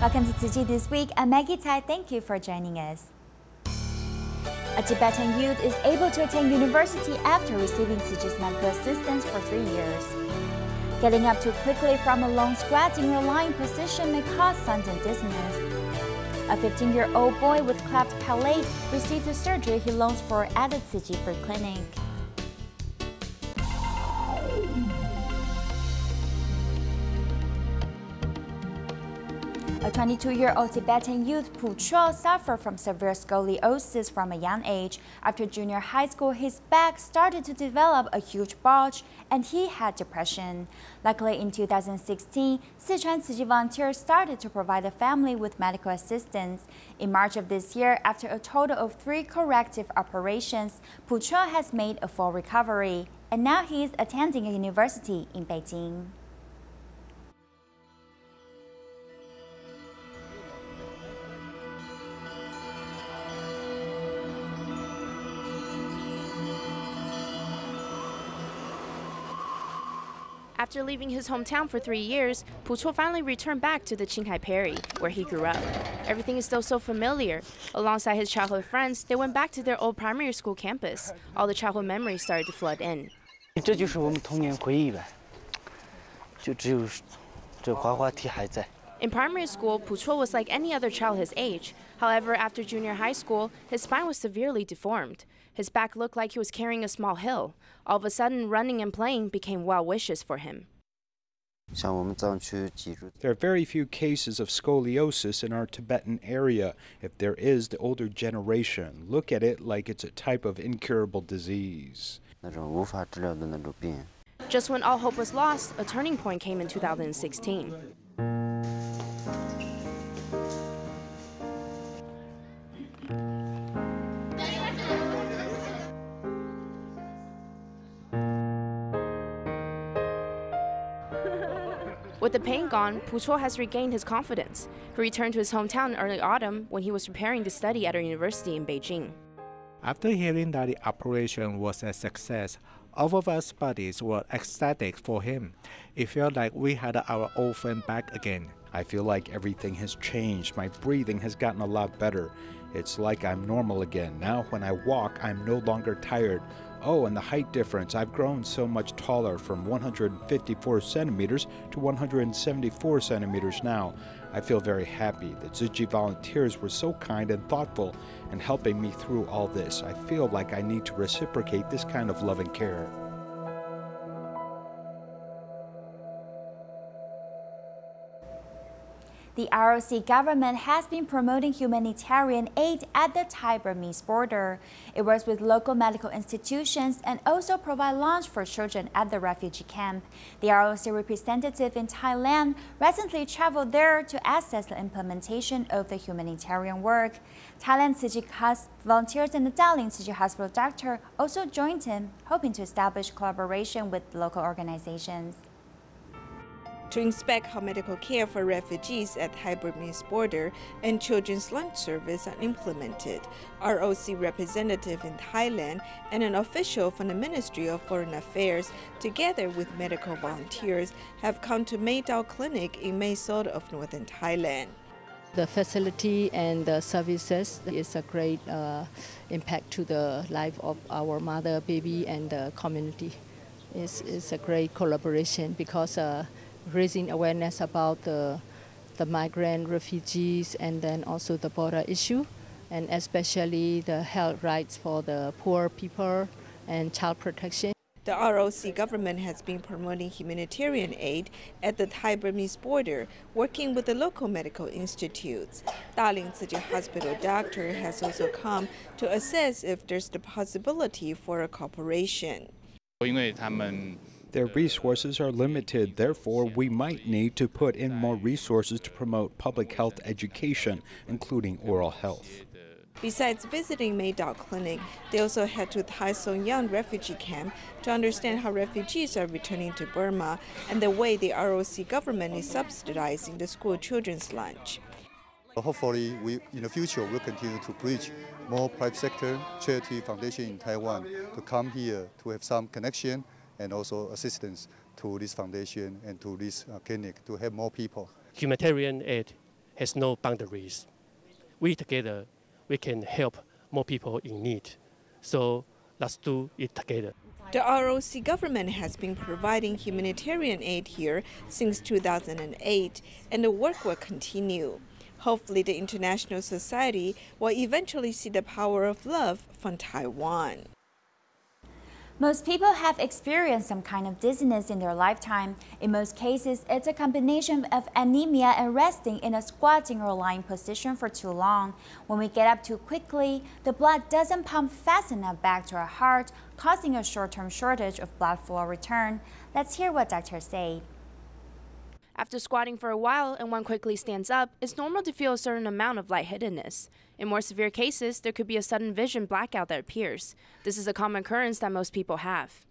Welcome to Tzu Chi This Week. I'm Maggie Tsai. Thank you for joining us. A Tibetan youth is able to attend university after receiving Tzu Chi's medical assistance for 3 years. Getting up too quickly from a long squatting or lying position may cause sudden dizziness. A 15-year-old boy with cleft palate received the surgery he longs for at the Tzu Chi Free Clinic. A 22-year-old Tibetan youth, Pucho, suffered from severe scoliosis from a young age. After junior high school, his back started to develop a huge bulge, and he had depression. Luckily, in 2016, Sichuan Tzu Chi volunteers started to provide the family with medical assistance. In March of this year, after a total of 3 corrective operations, Pucho has made a full recovery, and now he is attending a university in Beijing. After leaving his hometown for 3 years, Pucho finally returned back to the Qinghai Perry, where he grew up. Everything is still so familiar. Alongside his childhood friends, they went back to their old primary school campus. All the childhood memories started to flood in. 这就是我们童年回忆呗，就只有这滑滑梯还在。 In primary school, Pucho was like any other child his age. However, after junior high school, his spine was severely deformed. His back looked like he was carrying a small hill. All of a sudden, running and playing became well wishes for him. There are very few cases of scoliosis in our Tibetan area. If there is, the older generation look at it like it's a type of incurable disease. Just when all hope was lost, a turning point came in 2016. With the pain gone, Pucho has regained his confidence. He returned to his hometown in early autumn when he was preparing to study at a university in Beijing. After hearing that the operation was a success, all of us buddies were ecstatic for him. It felt like we had our old friend back again. I feel like everything has changed. My breathing has gotten a lot better. It's like I'm normal again. Now when I walk, I'm no longer tired. Oh, and the height difference. I've grown so much taller, from 154 centimeters to 174 centimeters now. I feel very happy. The Tzu Chi volunteers were so kind and thoughtful in helping me through all this. I feel like I need to reciprocate this kind of love and care. The ROC government has been promoting humanitarian aid at the Thai-Burmese border. It works with local medical institutions and also provides lunch for children at the refugee camp. The ROC representative in Thailand recently traveled there to assess the implementation of the humanitarian work. Thailand Tzu Chi volunteers and the Dowling Tzu Chi Hospital doctor also joined him, hoping to establish collaboration with local organizations. To inspect how medical care for refugees at Thai-Burmese border and children's lunch service are implemented, ROC representative in Thailand and an official from the Ministry of Foreign Affairs, together with medical volunteers, have come to Mae Dao Clinic in Mae Sot of northern Thailand. The facility and the services is a great impact to the life of our mother, baby, and the community. It's a great collaboration because raising awareness about the migrant refugees and then also the border issue, and especially the health rights for the poor people and child protection. The ROC government has been promoting humanitarian aid at the Thai-Burmese border, working with the local medical institutes. Daling Tzu Chi Hospital doctor has also come to assess if there's the possibility for a cooperation. Their resources are limited, therefore we might need to put in more resources to promote public health education, including oral health. Besides visiting Mae Dao Clinic, they also head to Thai Song Yang refugee camp to understand how refugees are returning to Burma and the way the ROC government is subsidizing the school children's lunch. Hopefully, in the future, we'll continue to bridge more private sector, charity foundation in Taiwan to come here to have some connection and also assistance to this foundation and to this clinic to help more people. Humanitarian aid has no boundaries. We together, we can help more people in need. So let's do it together. The ROC government has been providing humanitarian aid here since 2008, and the work will continue. Hopefully, the international society will eventually see the power of love from Taiwan. Most people have experienced some kind of dizziness in their lifetime. In most cases, it's a combination of anemia and resting in a squatting or lying position for too long. When we get up too quickly, the blood doesn't pump fast enough back to our heart, causing a short-term shortage of blood flow return. Let's hear what doctors say. After squatting for a while and one quickly stands up, it's normal to feel a certain amount of lightheadedness. In more severe cases, there could be a sudden vision blackout that appears. This is a common occurrence that most people have.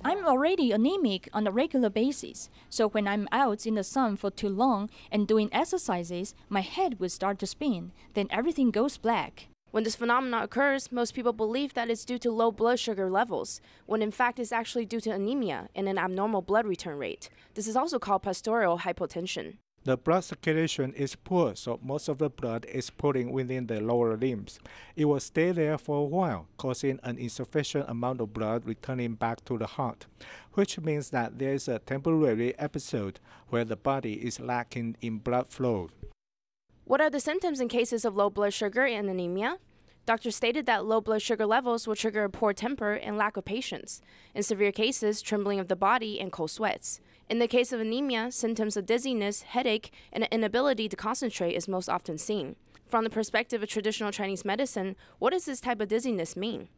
I'm already anemic on a regular basis, so when I'm out in the sun for too long and doing exercises, my head will start to spin, then everything goes black. When this phenomenon occurs, most people believe that it's due to low blood sugar levels, when in fact it's actually due to anemia and an abnormal blood return rate. This is also called postural hypotension. The blood circulation is poor, so most of the blood is pooling within the lower limbs. It will stay there for a while, causing an insufficient amount of blood returning back to the heart, which means that there is a temporary episode where the body is lacking in blood flow. What are the symptoms in cases of low blood sugar and anemia? Doctors stated that low blood sugar levels will trigger a poor temper and lack of patience. In severe cases, trembling of the body and cold sweats. In the case of anemia, symptoms of dizziness, headache, and an inability to concentrate is most often seen. From the perspective of traditional Chinese medicine, what does this type of dizziness mean?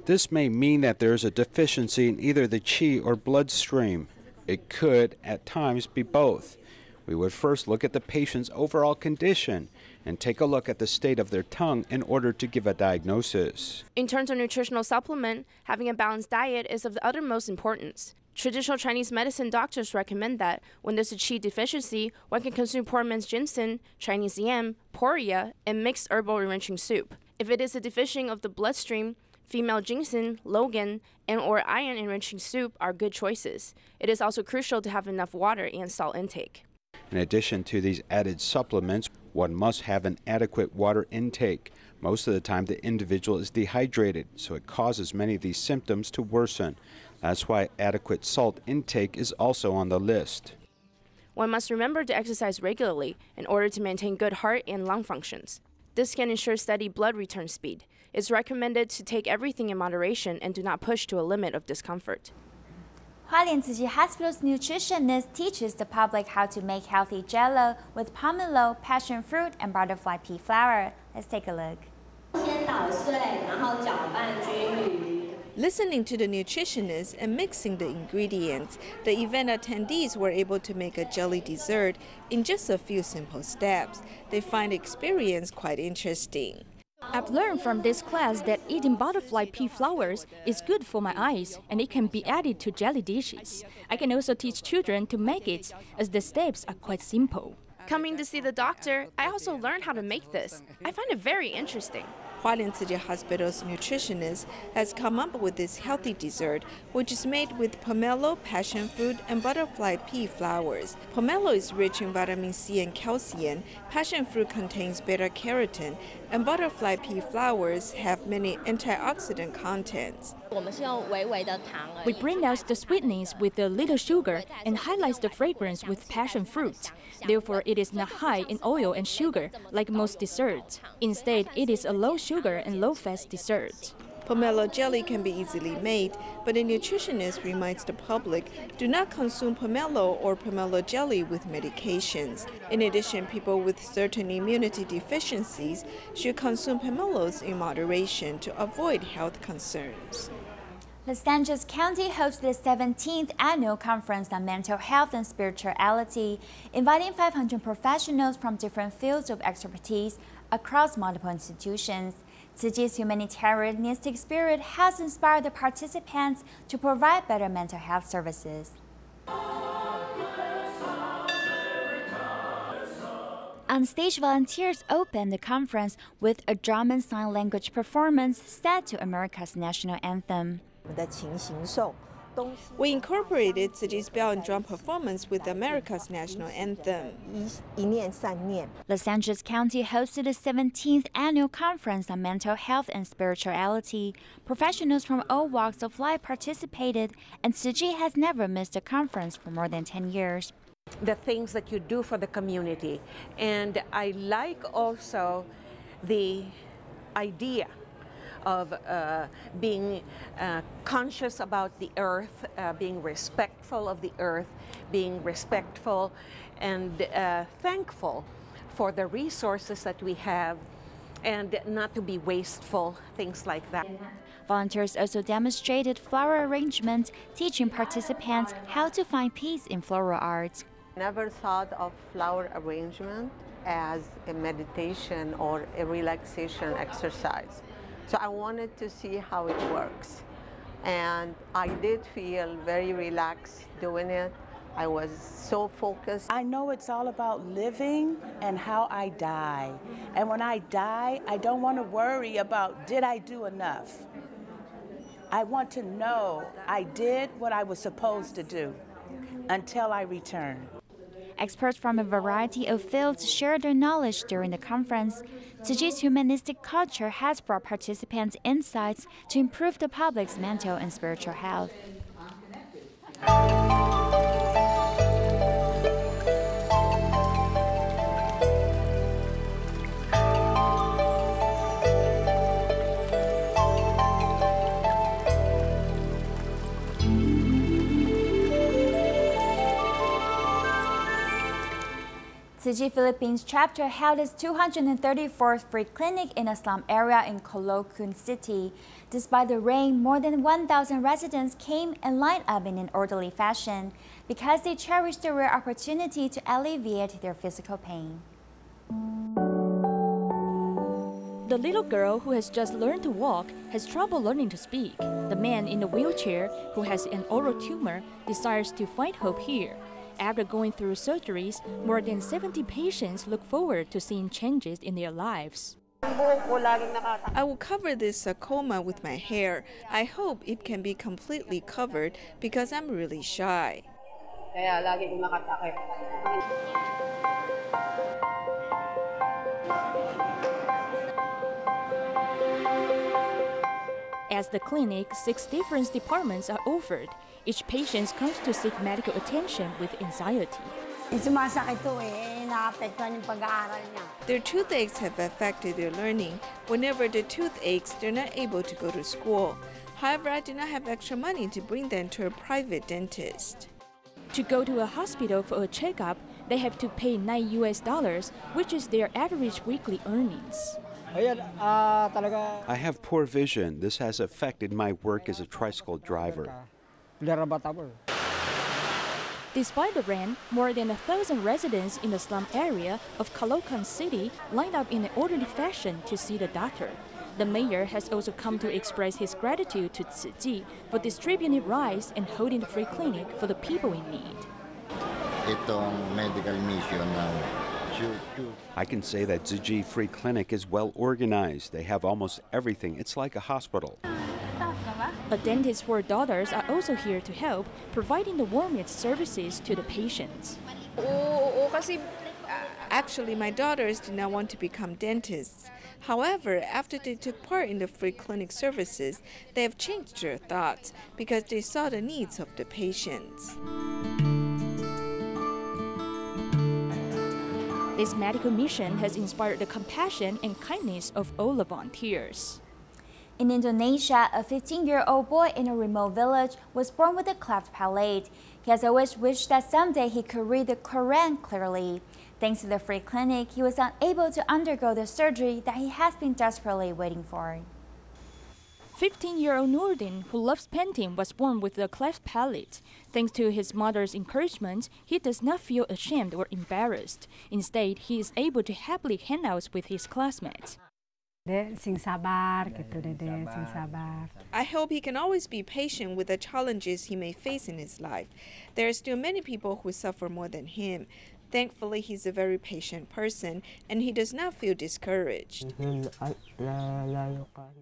This may mean that there is a deficiency in either the qi or bloodstream. It could, at times, be both. We would first look at the patient's overall condition and take a look at the state of their tongue in order to give a diagnosis. In terms of nutritional supplement, having a balanced diet is of the uttermost importance. Traditional Chinese medicine doctors recommend that when there's a qi deficiency, one can consume poor man's ginseng, Chinese yam, poria, and mixed herbal enriching soup. If it is a deficient of the bloodstream, female ginseng, logan, and or iron enriching soup are good choices. It is also crucial to have enough water and salt intake. In addition to these added supplements, one must have an adequate water intake. Most of the time, the individual is dehydrated, so it causes many of these symptoms to worsen. That's why adequate salt intake is also on the list. One must remember to exercise regularly in order to maintain good heart and lung functions. This can ensure steady blood return speed. It's recommended to take everything in moderation and do not push to a limit of discomfort. Tzu Chi Hospital's nutritionist teaches the public how to make healthy jello with pomelo, passion fruit, and butterfly pea flour. Let's take a look. Listening to the nutritionist and mixing the ingredients, the event attendees were able to make a jelly dessert in just a few simple steps. They find the experience quite interesting. I've learned from this class that eating butterfly pea flowers is good for my eyes and it can be added to jelly dishes. I can also teach children to make it as the steps are quite simple. Coming to see the doctor, I also learned how to make this. I find it very interesting. Tzu Chi Hospital's nutritionist has come up with this healthy dessert, which is made with pomelo, passion fruit, and butterfly pea flowers. Pomelo is rich in vitamin C and calcium, passion fruit contains beta-carotene, and butterfly pea flowers have many antioxidant contents. We bring out the sweetness with a little sugar and highlight the fragrance with passion fruit. Therefore, it is not high in oil and sugar like most desserts. Instead, it is a low sugar and low-fat dessert. Pomelo jelly can be easily made, but a nutritionist reminds the public do not consume pomelo or pomelo jelly with medications. In addition, people with certain immunity deficiencies should consume pomelos in moderation to avoid health concerns. Los Angeles County hosts the 17th Annual Conference on Mental Health and Spirituality, inviting 500 professionals from different fields of expertise across multiple institutions. Tzu Chi's humanitarianistic spirit has inspired the participants to provide better mental health services. On stage, volunteers opened the conference with a drum and sign language performance set to America's national anthem. We incorporated Tzu Chi's bell and drum performance with America's national anthem. Los Angeles County hosted the 17th annual conference on mental health and spirituality. Professionals from all walks of life participated, and Tzu Chi has never missed a conference for more than 10 years. The things that you do for the community. And I like also the idea of being conscious about the earth, being respectful of the earth, being respectful and thankful for the resources that we have, and not to be wasteful, things like that. Volunteers also demonstrated flower arrangement, teaching participants how to find peace in floral art. Never thought of flower arrangement as a meditation or a relaxation exercise. So I wanted to see how it works. And I did feel very relaxed doing it. I was so focused. I know it's all about living and how I die. And when I die, I don't want to worry about, did I do enough? I want to know I did what I was supposed to do until I return. Experts from a variety of fields shared their knowledge during the conference. Tzu Chi's humanistic culture has brought participants insights to improve the public's mental and spiritual health. Tzu Chi Philippines chapter held its 234th free clinic in a slum area in Caloocan City. Despite the rain, more than 1,000 residents came and lined up in an orderly fashion because they cherished the rare opportunity to alleviate their physical pain. The little girl who has just learned to walk has trouble learning to speak. The man in the wheelchair, who has an oral tumor, desires to find hope here. After going through surgeries, more than 70 patients look forward to seeing changes in their lives. I will cover this sarcoma with my hair. I hope it can be completely covered because I'm really shy. At the clinic, 6 different departments are offered. Each patient comes to seek medical attention with anxiety. Their toothaches have affected their learning. Whenever the tooth aches, they're not able to go to school. However, I do not have extra money to bring them to a private dentist. To go to a hospital for a checkup, they have to pay $9, which is their average weekly earnings. I have poor vision. This has affected my work as a tricycle driver. Despite the rain, more than 1,000 residents in the slum area of Caloocan City lined up in an orderly fashion to see the doctor. The mayor has also come to express his gratitude to Tzu Chi for distributing rice and holding the free clinic for the people in need. I can say that Tzu Chi Free Clinic is well organized. They have almost everything. It's like a hospital. A dentist for daughters are also here to help, providing the warmest services to the patients. Actually, my daughters did not want to become dentists. However, after they took part in the free clinic services, they have changed their thoughts because they saw the needs of the patients. This medical mission has inspired the compassion and kindness of all the volunteers. In Indonesia, a 15-year-old boy in a remote village was born with a cleft palate. He has always wished that someday he could read the Quran clearly. Thanks to the free clinic, he was unable to undergo the surgery that he has been desperately waiting for. 15-year-old Nurdin, who loves painting, was born with a cleft palate. Thanks to his mother's encouragement, he does not feel ashamed or embarrassed. Instead, he is able to happily hang out with his classmates. I hope he can always be patient with the challenges he may face in his life. There are still many people who suffer more than him. Thankfully, he's a very patient person, and he does not feel discouraged.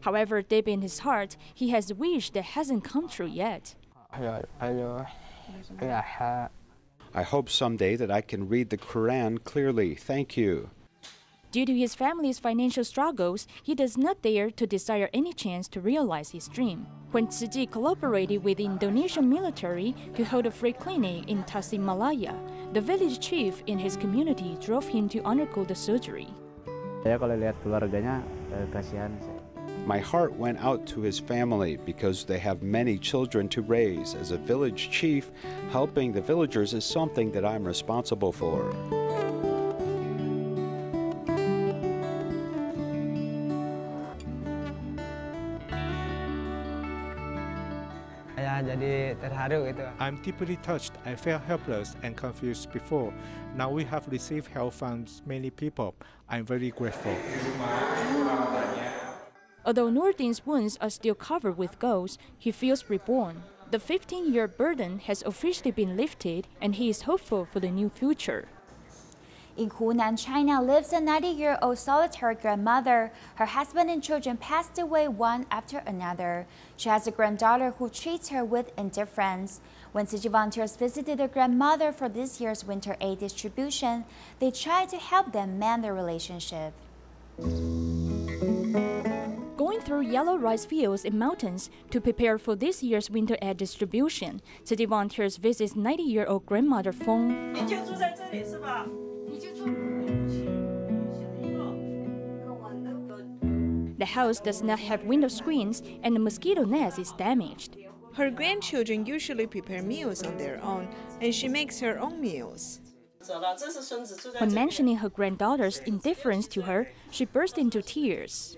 However, deep in his heart, he has a wish that hasn't come true yet. I hope someday that I can read the Quran clearly. Thank you. Due to his family's financial struggles, he does not dare to desire any chance to realize his dream. When Tzu Chi collaborated with the Indonesian military to hold a free clinic in Tasikmalaya, the village chief in his community drove him to undergo the surgery. My heart went out to his family because they have many children to raise. As a village chief, helping the villagers is something that I'm responsible for. I'm deeply touched. I felt helpless and confused before. Now we have received help from many people. I'm very grateful. Although Nordin's wounds are still covered with gauze, he feels reborn. The 15-year burden has officially been lifted, and he is hopeful for the new future. In Hunan, China, lives a 90-year-old solitary grandmother. Her husband and children passed away one after another. She has a granddaughter who treats her with indifference. When Tzu Chi volunteers visited their grandmother for this year's winter aid distribution, they tried to help them mend their relationship. Going through yellow rice fields and mountains to prepare for this year's winter aid distribution, Tzu Chi volunteers visit 90-year-old grandmother Feng. The house does not have window screens and the mosquito nest is damaged. Her grandchildren usually prepare meals on their own, and she makes her own meals. When mentioning her granddaughter's indifference to her, she burst into tears.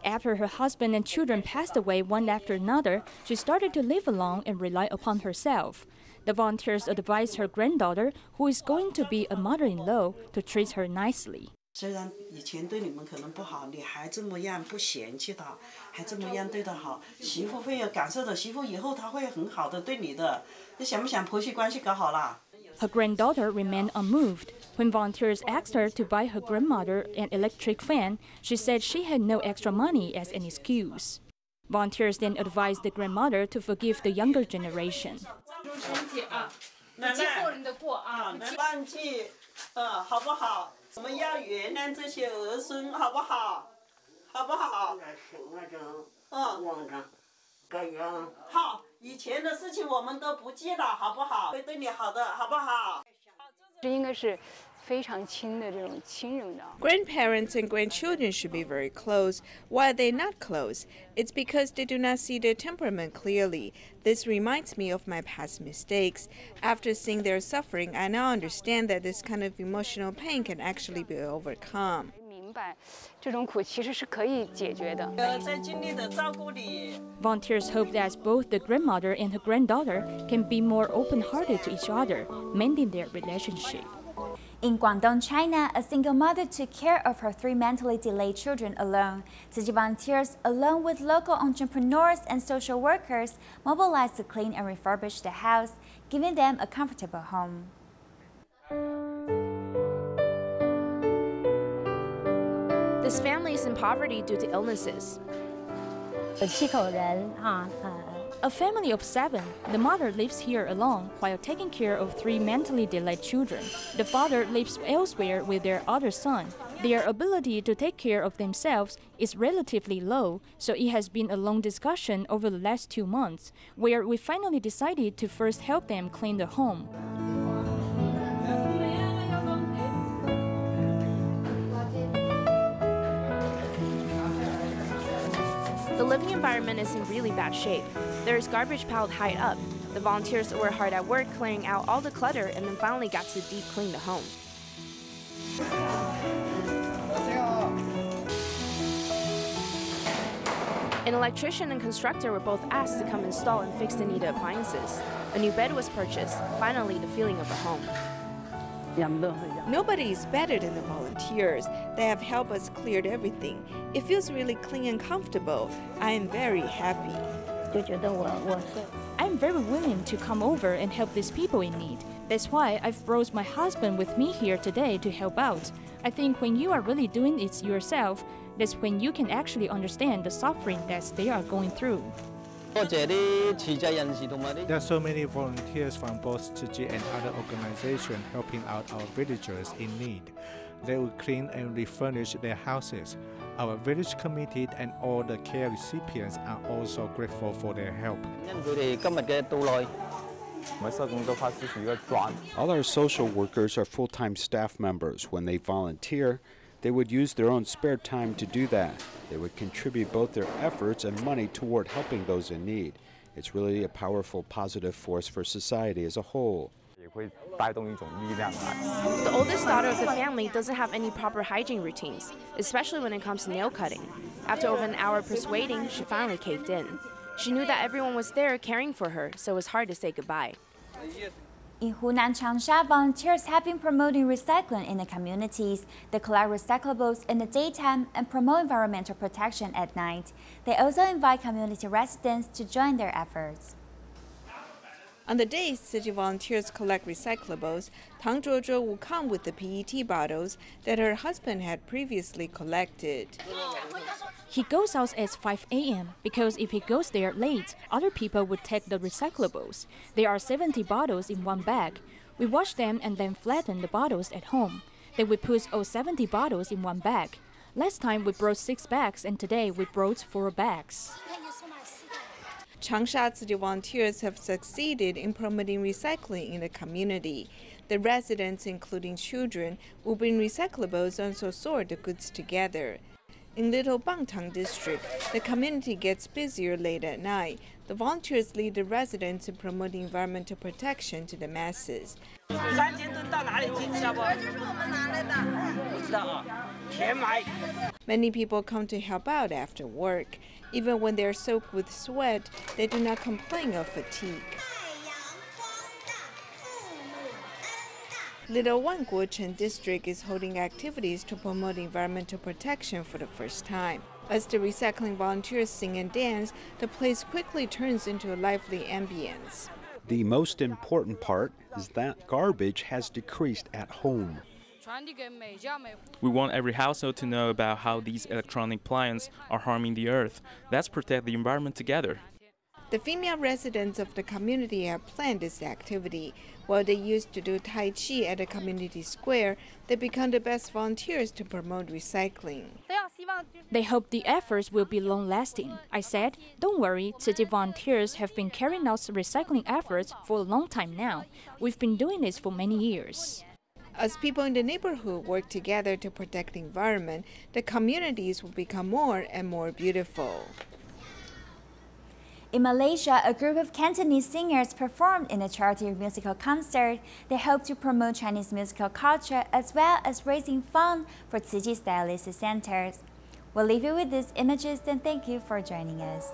After her husband and children passed away one after another, she started to live alone and rely upon herself. The volunteers advised her granddaughter, who is going to be a mother-in-law, to treat her nicely. 虽然以前对你们可能不好，你还这么样不嫌弃他，还这么样对他好，媳妇会有感受的，媳妇以后她会很好的对你的。你想不想婆媳关系搞好了？ Her granddaughter remained unmoved. When volunteers asked her to buy her grandmother an electric fan, she said she had no extra money as an excuse. Volunteers then advised the grandmother to forgive the younger generation. 奶奶，忘记，好不好？我们要原谅这些儿孙，好不好？好不好？好，以前的事情我们都不记了，好不好？会对你好的，好不好？这应该是非常亲的这种亲人的。 Grandparents and grandchildren should be very close. Why are they not close? It's because they do not see their temperament clearly. This reminds me of my past mistakes. After seeing their suffering, I now understand that this kind of emotional pain can actually be overcome. 明白，这种苦其实是可以解决的。在尽力的照顾你。 Volunteers hope that both the grandmother and her granddaughter can be more open-hearted to each other, mending their relationship. In Guangdong, China, a single mother took care of her 3 mentally delayed children alone. Tzu Chi volunteers, along with local entrepreneurs and social workers, mobilized to clean and refurbish the house, giving them a comfortable home. This family is in poverty due to illnesses. 7口人哈。 A family of 7, the mother lives here alone while taking care of 3 mentally delayed children. The father lives elsewhere with their other son. Their ability to take care of themselves is relatively low, so it has been a long discussion over the last 2 months, where we finally decided to first help them clean the home. The living environment is in really bad shape. There is garbage piled high up. The volunteers were hard at work clearing out all the clutter and then finally got to deep clean the home. An electrician and constructor were both asked to come install and fix the needed appliances. A new bed was purchased, finally the feeling of a home. Nobody is better than the volunteers. They have helped us clear everything. It feels really clean and comfortable. I am very happy. I'm very willing to come over and help these people in need. That's why I've brought my husband with me here today to help out. I think when you are really doing it yourself, that's when you can actually understand the suffering that they are going through. There are so many volunteers from both Tzu Chi and other organizations helping out our villagers in need. They will clean and refurnish their houses. Our village committee and all the care recipients are also grateful for their help. All our social workers are full-time staff members. When they volunteer, they would use their own spare time to do that. They would contribute both their efforts and money toward helping those in need. It's really a powerful, positive force for society as a whole. The oldest daughter of the family doesn't have any proper hygiene routines, especially when it comes to nail cutting. After over an hour persuading, she finally caved in. She knew that everyone was there caring for her, so it was hard to say goodbye. In Hunan Changsha, volunteers have been promoting recycling in the communities. They collect recyclables in the daytime and promote environmental protection at night. They also invite community residents to join their efforts. On the days Tzu Chi volunteers collect recyclables, Tang Zhuozhuo will come with the PET bottles that her husband had previously collected. He goes out at 5 a.m. because if he goes there late, other people would take the recyclables. There are 70 bottles in one bag. We wash them and then flatten the bottles at home. Then we put all 70 bottles in one bag. Last time we brought 6 bags and today we brought 4 bags. Changsha Tzu Chi volunteers have succeeded in promoting recycling in the community. The residents, including children, will bring recyclables and so sort the goods together. In Little Bangtang district, the community gets busier late at night. The volunteers lead the residents in promoting environmental protection to the masses. Many people come to help out after work. Even when they are soaked with sweat, they do not complain of fatigue. Little Wanguochen district is holding activities to promote environmental protection for the first time. As the recycling volunteers sing and dance, the place quickly turns into a lively ambience. The most important part is that garbage has decreased at home. We want every household to know about how these electronic appliances are harming the earth. Let's protect the environment together. The female residents of the community have planned this activity. While they used to do Tai Chi at the community square, they become the best volunteers to promote recycling. They hope the efforts will be long-lasting. I said, don't worry, Tzu Chi volunteers have been carrying out recycling efforts for a long time now. We've been doing this for many years. As people in the neighborhood work together to protect the environment, the communities will become more and more beautiful. In Malaysia, a group of Cantonese singers performed in a charity musical concert. They hope to promote Chinese musical culture as well as raising funds for Tzu Chi dialysis centers. We'll leave you with these images and thank you for joining us.